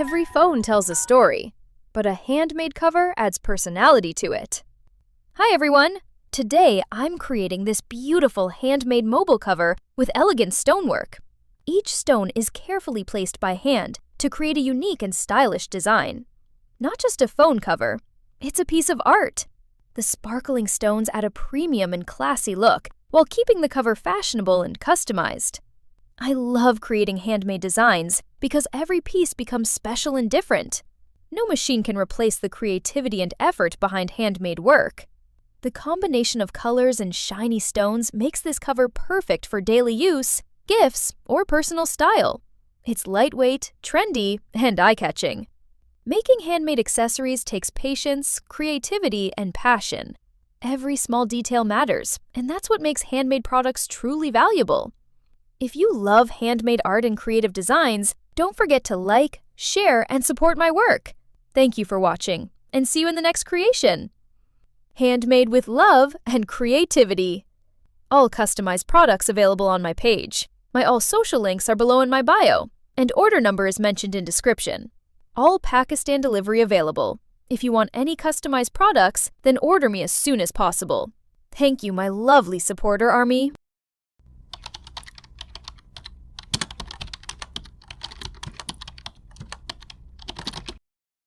Every phone tells a story, but a handmade cover adds personality to it. Hi everyone! Today I'm creating this beautiful handmade mobile cover with elegant stonework. Each stone is carefully placed by hand to create a unique and stylish design. Not just a phone cover, it's a piece of art. The sparkling stones add a premium and classy look while keeping the cover fashionable and customized. I love creating handmade designs because every piece becomes special and different. No machine can replace the creativity and effort behind handmade work. The combination of colors and shiny stones makes this cover perfect for daily use, gifts, or personal style. It's lightweight, trendy, and eye-catching. Making handmade accessories takes patience, creativity, and passion. Every small detail matters, and that's what makes handmade products truly valuable. If you love handmade art and creative designs, don't forget to like, share, and support my work. Thank you for watching, and see you in the next creation. Handmade with love and creativity. All customized products available on my page. My all social links are below in my bio, and order number is mentioned in description. All Pakistan delivery available. If you want any customized products, then order me as soon as possible. Thank you, my lovely supporter army.